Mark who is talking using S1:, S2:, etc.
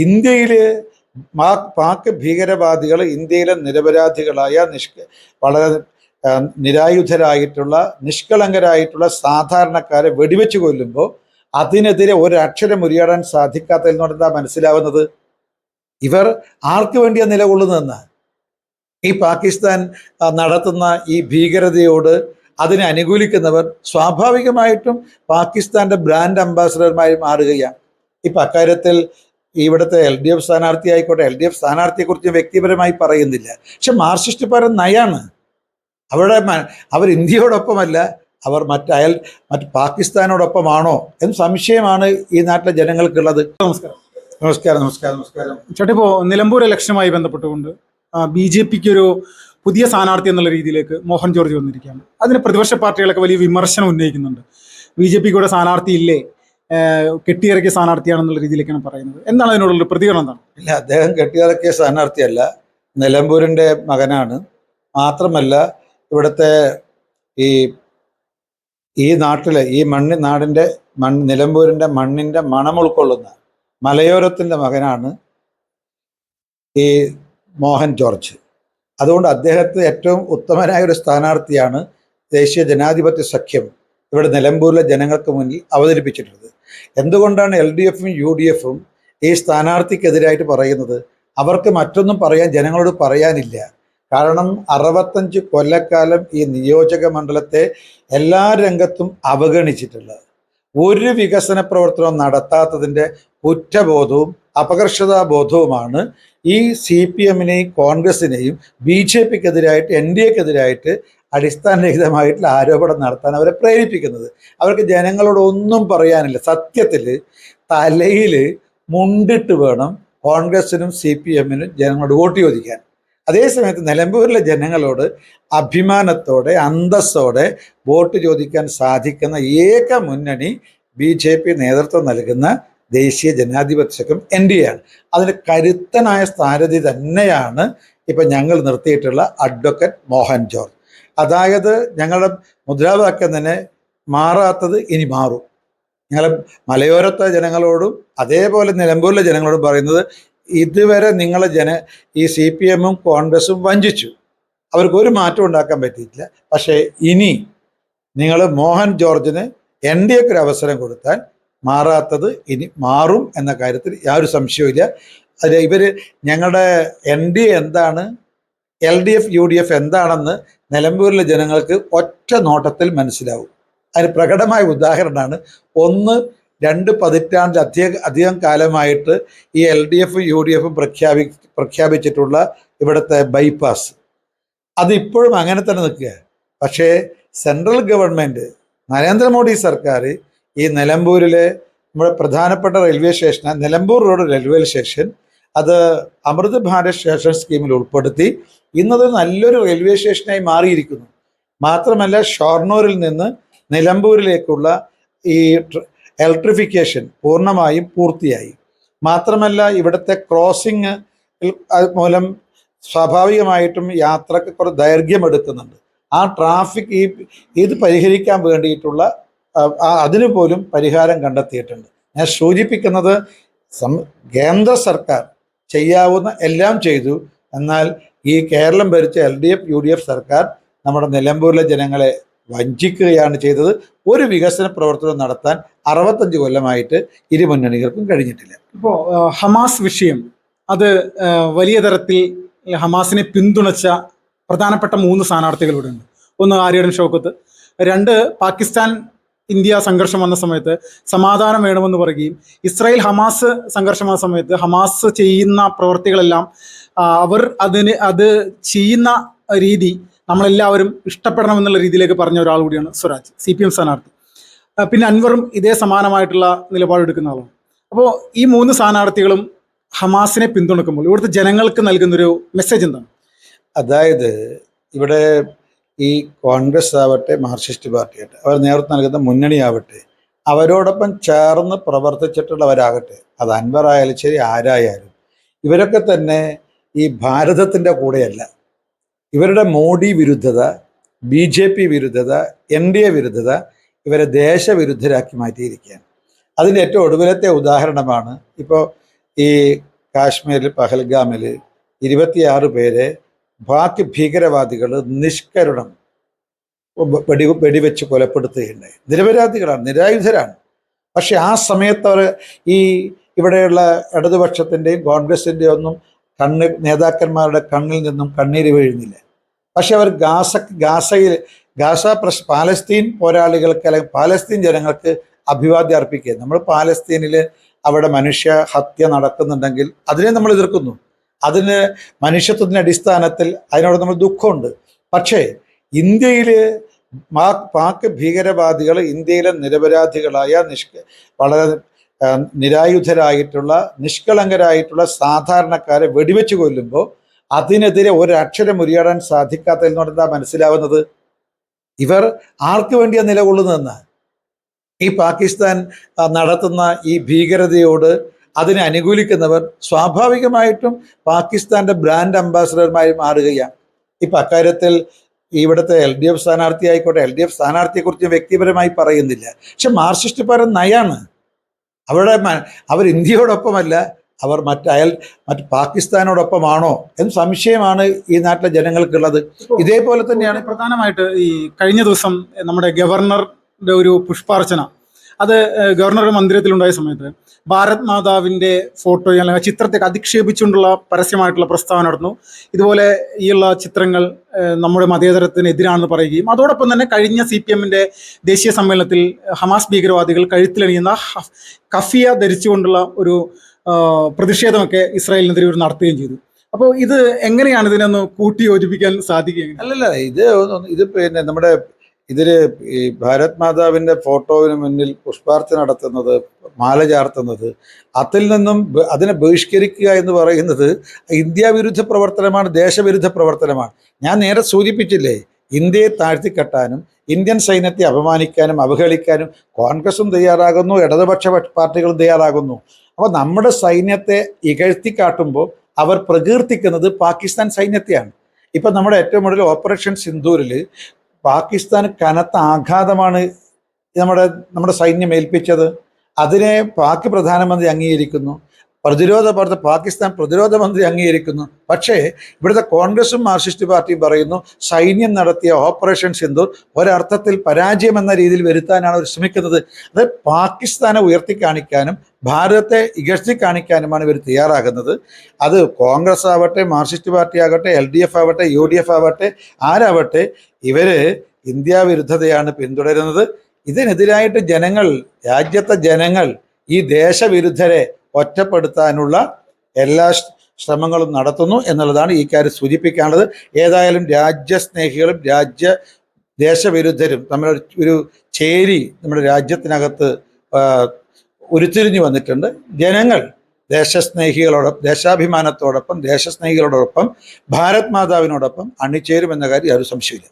S1: ഇന്ത്യയിൽ പാക് ഭീകരവാദികൾ ഇന്ത്യയിലെ നിരപരാധികളായ വളരെ നിരായുധരായിട്ടുള്ള നിഷ്കളങ്കരായിട്ടുള്ള സാധാരണക്കാരെ വെടിവെച്ച് കൊല്ലുമ്പോൾ അതിനെതിരെ ഒരക്ഷരം ഉരിയാടാൻ സാധിക്കാത്തതിൽ നിന്ന് എന്താ മനസ്സിലാവുന്നത്? ഇവർ ആർക്ക് വേണ്ടിയാണ് നിലകൊള്ളുന്നതെന്ന്. ഈ പാകിസ്ഥാൻ നടത്തുന്ന ഈ ഭീകരതയോട് അതിനെ അനുകൂലിക്കുന്നവർ സ്വാഭാവികമായിട്ടും പാകിസ്ഥാന്റെ ബ്രാൻഡ് അംബാസഡർമാരി മാറുകയാണ്. ഇപ്പം അക്കാര്യത്തിൽ ഇവിടുത്തെ LDF സ്ഥാനാർത്ഥി ആയിക്കോട്ടെ, LDF സ്ഥാനാർത്ഥിയെക്കുറിച്ച് വ്യക്തിപരമായി പറയുന്നില്ല. പക്ഷെ മാർക്സിസ്റ്റ് പാർട്ടി നയാണ്. അവർ ഇന്ത്യയോടൊപ്പമല്ല, അവർ മറ്റ് പാകിസ്ഥാനോടൊപ്പമാണോ എന്ന് സംശയമാണ് ഈ നാട്ടിലെ ജനങ്ങൾക്കുള്ളത്.
S2: നമസ്കാരം.
S1: നമസ്കാരം നമസ്കാരം നമസ്കാരം
S2: ചേട്ടാ, ഇപ്പോൾ നിലമ്പൂർ ഇലക്ഷനുമായി ബന്ധപ്പെട്ടുകൊണ്ട് BJPക്ക് ഒരു പുതിയ സ്ഥാനാർത്ഥി എന്നുള്ള രീതിയിലേക്ക് മോഹൻ ജോർജ് വന്നിരിക്കുകയാണ്. അതിന് പ്രതിപക്ഷ പാർട്ടികളൊക്കെ വലിയ വിമർശനം ഉന്നയിക്കുന്നുണ്ട്. BJPക്ക് ഇവിടെ സ്ഥാനാർത്ഥി ഇല്ലേ, കെട്ടിയിറക്കിയ സ്ഥാനാർത്ഥിയാണെന്നുള്ള രീതിയിലേക്കാണ് പറയുന്നത്. എന്താണ് അതിനോടുള്ള പ്രതികരണം? എന്താണ്?
S1: ഇല്ല, അദ്ദേഹം കെട്ടിയിറക്കിയ സ്ഥാനാർത്ഥിയല്ല, നിലമ്പൂരിൻ്റെ മകനാണ്. മാത്രമല്ല ഇവിടുത്തെ ഈ നാട്ടിലെ ഈ നാടിൻ്റെ നിലമ്പൂരിൻ്റെ മണ്ണിൻ്റെ മണം ഉൾക്കൊള്ളുന്ന മലയോരത്തിൻ്റെ മകനാണ് ഈ മോഹൻ ജോർജ്. അതുകൊണ്ട് അദ്ദേഹത്തെ ഏറ്റവും ഉത്തമനായ ഒരു സ്ഥാനാർത്ഥിയാണ് ദേശീയ ജനാധിപത്യ സഖ്യം ഇവിടെ നിലമ്പൂരിലെ ജനങ്ങൾക്ക് മുന്നിൽ അവതരിപ്പിച്ചിട്ടുള്ളത്. എന്തുകൊണ്ടാണ് LDFും UDFും ഈ സ്ഥാനാർത്ഥിക്കെതിരായിട്ട് പറയുന്നത്? അവർക്ക് മറ്റൊന്നും പറയാൻ ജനങ്ങളോട് പറയാനില്ല. കാരണം 65 കൊല്ലക്കാലം ഈ നിയോജക മണ്ഡലത്തെ എല്ലാ രംഗത്തും അവഗണിച്ചിട്ടുള്ള ഒരു വികസന പ്രവർത്തനവും നടത്താത്തതിൻ്റെ കുറ്റബോധവും അപകർഷതാബോധവുമാണ് ഈ CPMനെയും കോൺഗ്രസിനെയും BJPക്കെതിരായിട്ട് NDAക്കെതിരായിട്ട് അടിസ്ഥാനരഹിതമായിട്ടുള്ള ആരോപണം നടത്താൻ അവരെ പ്രേരിപ്പിക്കുന്നത്. അവർക്ക് ജനങ്ങളോട് ഒന്നും പറയാനില്ല. സത്യത്തിൽ തലയിൽ മുണ്ടിട്ട് വേണം കോൺഗ്രസിനും CPMനും ജനങ്ങളോട് വോട്ട് ചോദിക്കാൻ. അതേസമയത്ത് നിലമ്പൂരിലെ ജനങ്ങളോട് അഭിമാനത്തോടെ അന്തസ്സോടെ വോട്ട് ചോദിക്കാൻ സാധിക്കുന്ന ഏക മുന്നണി BJP നേതൃത്വം നൽകുന്ന ദേശീയ ജനാധിപത്യ സഖ്യം NDA ആണ്. അതിന് കരുത്തനായ സ്ഥാനാർത്ഥി തന്നെയാണ് ഇപ്പം ഞങ്ങൾ നിർത്തിയിട്ടുള്ള അഡ്വക്കേറ്റ് മോഹൻ ജോർജ്. അതായത് ഞങ്ങളുടെ മുദ്രാവാക്യം തന്നെ മാറാത്തത് ഇനി മാറും. ഞങ്ങൾ മലയോരത്തെ ജനങ്ങളോടും അതേപോലെ നിലമ്പൂരിലെ ജനങ്ങളോടും പറയുന്നത്, ഇതുവരെ നിങ്ങളെ ഈ CPMും കോൺഗ്രസും വഞ്ചിച്ചു, അവർക്ക് ഒരു മാറ്റം ഉണ്ടാക്കാൻ പറ്റിയിട്ടില്ല. പക്ഷേ ഇനി നിങ്ങൾ മോഹൻ ജോർജിന് NDAക്ക് ഒരു അവസരം കൊടുത്താൽ മാറാത്തത് ഇനി മാറും എന്ന കാര്യത്തിൽ യാതൊരു സംശയവുമില്ല. അത് ഞങ്ങളുടെ NDA എന്താണ്, LDF UDF എന്താണെന്ന് നിലമ്പൂരിലെ ജനങ്ങൾക്ക് ഒറ്റ നോട്ടത്തിൽ മനസ്സിലാവും. അതിന് പ്രകടമായ ഉദാഹരണമാണ് 1-2 പതിറ്റാണ്ടിലധികം കാലമായിട്ട് ഈ LDFും UDFും പ്രഖ്യാപിച്ചിട്ടുള്ള ഇവിടുത്തെ ബൈപ്പാസ്. അതിപ്പോഴും അങ്ങനെ തന്നെ നിൽക്കുക. പക്ഷേ സെൻട്രൽ ഗവൺമെൻറ്, നരേന്ദ്രമോദി സർക്കാർ ഈ നിലമ്പൂരിലെ നമ്മുടെ പ്രധാനപ്പെട്ട railway station, Nilambur road railway station, അത് അമൃത് ഭാരത് സ്റ്റേഷൻ സ്കീമിൽ ഉൾപ്പെടുത്തി ഇന്നത് നല്ലൊരു റെയിൽവേ സ്റ്റേഷനായി മാറിയിരിക്കുന്നു. മാത്രമല്ല ഷൊർണൂരിൽ നിന്ന് നിലമ്പൂരിലേക്കുള്ള ഈ ഇലക്ട്രിഫിക്കേഷൻ പൂർണ്ണമായും പൂർത്തിയായി. മാത്രമല്ല ഇവിടുത്തെ ക്രോസിങ് മൂലം സ്വാഭാവികമായിട്ടും യാത്രക്ക് കുറച്ച് ദൈർഘ്യം എടുക്കുന്നുണ്ട്. ആ ട്രാഫിക് ഇത് പരിഹരിക്കാൻ വേണ്ടിയിട്ടുള്ള അതിനു പോലും പരിഹാരം കണ്ടെത്തിയിട്ടുണ്ട്. ഞാൻ സൂചിപ്പിക്കുന്നത് കേന്ദ്ര സർക്കാർ ചെയ്യാവുന്ന എല്ലാം ചെയ്തു. എന്നാൽ ഈ കേരളം ഭരിച്ച LDF UDF സർക്കാർ നമ്മുടെ നിലമ്പൂരിലെ ജനങ്ങളെ വഞ്ചിക്കുകയാണ് ചെയ്തത്. ഒരു വികസന പ്രവർത്തനം നടത്താൻ 65 കൊല്ലമായിട്ട് ഇരു മുന്നണികൾക്കും കഴിഞ്ഞിട്ടില്ല.
S2: ഇപ്പോൾ ഹമാസ് വിഷയം, അത് വലിയ തരത്തിൽ ഹമാസിനെ പിന്തുണച്ച പ്രധാനപ്പെട്ട 3 സ്ഥാനാർത്ഥികളിവിടെ ഉണ്ട്. ഒന്ന് ആര്യടൻ ഷൗക്കത്ത്, 2 പാകിസ്ഥാൻ ഇന്ത്യ സംഘർഷം വന്ന സമയത്ത് സമാധാനം വേണമെന്ന് പറയുകയും, ഇസ്രായേൽ ഹമാസ് സംഘർഷം വന്ന സമയത്ത് ഹമാസ് ചെയ്യുന്ന പ്രവൃത്തികളെല്ലാം അത് ചെയ്യുന്ന രീതി നമ്മളെല്ലാവരും ഇഷ്ടപ്പെടണമെന്നുള്ള രീതിയിലേക്ക് പറഞ്ഞ ഒരാൾ കൂടിയാണ് സ്വരാജ്, CPM സ്ഥാനാർത്ഥി. പിന്നെ അൻവറും ഇതേ സമാനമായിട്ടുള്ള നിലപാടെടുക്കുന്ന ആളാണ്. അപ്പോൾ ഈ 3 സ്ഥാനാർത്ഥികളും ഹമാസിനെ പിന്തുണക്കുമ്പോൾ ഇവിടുത്തെ ജനങ്ങൾക്ക് നൽകുന്നൊരു മെസ്സേജ് എന്താണ്?
S1: അതായത് ഇവിടെ ഈ കോൺഗ്രസ് ആവട്ടെ, മാർക്സിസ്റ്റ് പാർട്ടി ആവട്ടെ, അവർ നേതൃത്വം നൽകുന്ന മുന്നണിയാവട്ടെ, അവരോടൊപ്പം ചേർന്ന് പ്രവർത്തിച്ചിട്ടുള്ളവരാകട്ടെ, അത് അൻവർ ആയാലും ശരി ആരായാലും, ഇവരൊക്കെ തന്നെ ഈ ഭാരതത്തിൻ്റെ കൂടെയല്ല. ഇവരുടെ മോഡി വിരുദ്ധത, BJP വിരുദ്ധത, NDA വിരുദ്ധത ഇവരെ ദേശവിരുദ്ധരാക്കി മാറ്റിയിരിക്കുകയാണ്. അതിൻ്റെ ഏറ്റവും ഒടുവിലത്തെ ഉദാഹരണമാണ് ഇപ്പോൾ ഈ കാശ്മീരിൽ പഹൽഗാമിൽ 26 പേരെ ബാക്കി ഭീകരവാദികൾ നിഷ്കരുണം വെടിവെച്ച് കൊലപ്പെടുത്തുകയുണ്ടായി. നിരപരാധികളാണ്, നിരായുധരാണ്. പക്ഷെ ആ സമയത്ത് അവർ ഈ ഇവിടെയുള്ള ഇടതുപക്ഷത്തിൻ്റെയും കോൺഗ്രസിൻ്റെയും ഒന്നും നേതാക്കന്മാരുടെ കണ്ണിൽ നിന്നും കണ്ണീര് വീഴുന്നില്ല. പക്ഷെ അവർ പാലസ്തീൻ പോരാളികൾക്ക് അല്ലെങ്കിൽ പാലസ്തീൻ ജനങ്ങൾക്ക് അഭിവാദ്യം അർപ്പിക്കുക. നമ്മൾ പാലസ്തീനിൽ അവിടെ മനുഷ്യ ഹത്യ നടക്കുന്നുണ്ടെങ്കിൽ അതിനെ നമ്മൾ എതിർക്കുന്നു. അതിന് മനുഷ്യത്വത്തിൻ്റെ അടിസ്ഥാനത്തിൽ അതിനോട് നമ്മൾ ദുഃഖമുണ്ട്. പക്ഷേ ഇന്ത്യയിൽ പാക് ഭീകരവാദികൾ ഇന്ത്യയിലെ നിരപരാധികളായ വളരെ നിരായുധരായിട്ടുള്ള നിഷ്കളങ്കരായിട്ടുള്ള സാധാരണക്കാരെ വെടിവെച്ച് കൊല്ലുമ്പോൾ അതിനെതിരെ ഒരക്ഷരം ഉരിയാടാൻ സാധിക്കാത്തതിൽ നിന്നോട് എന്താ മനസ്സിലാവുന്നത്? ഇവർ ആർക്ക് വേണ്ടിയാണ് നിലകൊള്ളുന്നതെന്ന്. ഈ പാകിസ്ഥാൻ നടത്തുന്ന ഈ ഭീകരതയോട് അതിനെ അനുകൂലിക്കുന്നവർ സ്വാഭാവികമായിട്ടും പാകിസ്ഥാന്റെ ബ്രാൻഡ് അംബാസഡർമാരി മാറുകയാണ്. ഇപ്പം അക്കാര്യത്തിൽ ഇവിടുത്തെ LDF സ്ഥാനാർത്ഥി ആയിക്കോട്ടെ, LDF സ്ഥാനാർത്ഥിയെക്കുറിച്ച് വ്യക്തിപരമായി പറയുന്നില്ല. പക്ഷെ മാർക്സിസ്റ്റ് പാർട്ടി നയാണ്. അവർ ഇന്ത്യയോടൊപ്പമല്ല, അവർ മറ്റ് പാകിസ്ഥാനോടൊപ്പമാണോ എന്ന് സംശയമാണ് ഈ നാട്ടിലെ ജനങ്ങൾക്കുള്ളത്. ഇതേപോലെ തന്നെയാണ്
S2: പ്രധാനമായിട്ട് ഈ കഴിഞ്ഞ ദിവസം നമ്മുടെ ഗവർണറുടെ ഒരു പുഷ്പാർച്ചന, അത് ഗവർണർ മന്ദിരത്തിലുണ്ടായ സമയത്ത് ഭാരത് മാതാവിൻ്റെ ഫോട്ടോ അല്ലെങ്കിൽ ചിത്രത്തെ അധിക്ഷേപിച്ചുകൊണ്ടുള്ള പരസ്യമായിട്ടുള്ള പ്രസ്താവന നടന്നു. ഇതുപോലെ ഈയുള്ള ചിത്രങ്ങൾ നമ്മുടെ മതേതരത്തിനെതിരാണെന്ന് പറയുകയും അതോടൊപ്പം തന്നെ കഴിഞ്ഞ CPM-ന്റെ ദേശീയ സമ്മേളനത്തിൽ ഹമാസ് ഭീകരവാദികൾ കഴുത്തിലണിയുന്ന കഫിയ ധരിച്ചുകൊണ്ടുള്ള ഒരു പ്രതിഷേധമൊക്കെ ഇസ്രായേലിനെതിരെ ഒരു നടത്തുകയും ചെയ്തു. അപ്പോൾ ഇത് എങ്ങനെയാണ് ഇതിനൊന്ന് കൂട്ടി യോജിപ്പിക്കാൻ സാധിക്കുക?
S1: അല്ലല്ല, ഇത് പിന്നെ നമ്മുടെ ഇതിൽ ഈ ഭാരത് മാതാവിൻ്റെ ഫോട്ടോവിന് മുന്നിൽ പുഷ്പാർച്ചന നടത്തുന്നത്, മാല ചാർത്തുന്നത്, അതിൽ നിന്നും അതിനെ ബഹിഷ്കരിക്കുക എന്ന് പറയുന്നത് ഇന്ത്യ വിരുദ്ധ പ്രവർത്തനമാണ്, ദേശവിരുദ്ധ പ്രവർത്തനമാണ്. ഞാൻ നേരെ സൂചിപ്പിച്ചില്ലേ, ഇന്ത്യയെ താഴ്ത്തിക്കെട്ടാനും ഇന്ത്യൻ സൈന്യത്തെ അപമാനിക്കാനും അവഹേളിക്കാനും കോൺഗ്രസും തയ്യാറാകുന്നു, ഇടതുപക്ഷ പാർട്ടികളും തയ്യാറാകുന്നു. അപ്പോൾ നമ്മുടെ സൈന്യത്തെ ഇകഴ്ത്തിക്കാട്ടുമ്പോൾ അവർ പ്രകീർത്തിക്കുന്നത് പാകിസ്ഥാൻ സൈന്യത്തെയാണ്. ഇപ്പം നമ്മുടെ ഏറ്റവും കൂടുതൽ ഓപ്പറേഷൻ സിന്ദൂരിൽ പാകിസ്ഥാൻ കനത്ത ആഘാതമാണ് നമ്മുടെ സൈന്യം ഏൽപ്പിച്ചത്. അതിനെ പാക് പ്രധാനമന്ത്രി അംഗീകരിക്കുന്നു, പാകിസ്ഥാൻ പ്രതിരോധ മന്ത്രി അംഗീകരിക്കുന്നു. പക്ഷേ ഇവിടുത്തെ കോൺഗ്രസും മാർക്സിസ്റ്റ് പാർട്ടിയും പറയുന്നു സൈന്യം നടത്തിയ ഓപ്പറേഷൻ സിന്ദൂർ ഒരർത്ഥത്തിൽ പരാജയം എന്ന രീതിയിൽ വരുത്താനാണ് അവർ ശ്രമിക്കുന്നത്. അത് പാകിസ്ഥാനെ ഉയർത്തിക്കാണിക്കാനും ഭാരതത്തെ ഇകഴ്ത്തി കാണിക്കാനുമാണ് ഇവർ തയ്യാറാകുന്നത്. അത് കോൺഗ്രസ് ആവട്ടെ, മാർക്സിസ്റ്റ് പാർട്ടി ആകട്ടെ, LDF ആവട്ടെ, UDF ആവട്ടെ, ആരാവട്ടെ, ഇവർ ഇന്ത്യ വിരുദ്ധതയാണ് പിന്തുടരുന്നത്. ഇതിനെതിരായിട്ട് രാജ്യത്തെ ജനങ്ങൾ ഈ ദേശവിരുദ്ധരെ ഒറ്റപ്പെടുത്താനുള്ള എല്ലാ ശ്രമങ്ങളും നടത്തുന്നു എന്നുള്ളതാണ് ഈ കാര്യം സൂചിപ്പിക്കാനുള്ളത്. ഏതായാലും രാജ്യസ്നേഹികളും ദേശവിരുദ്ധരും തമ്മിൽ ഒരു ചേരി നമ്മുടെ രാജ്യത്തിനകത്ത് ഉരുത്തിരിഞ്ഞു വന്നിട്ടുണ്ട്. ജനങ്ങൾ ദേശാഭിമാനത്തോടൊപ്പം ദേശസ്നേഹികളോടൊപ്പം ഭാരത് മാതാവിനോടൊപ്പം അണിചേരുമെന്ന കാര്യം ഒരു സംശയമില്ല.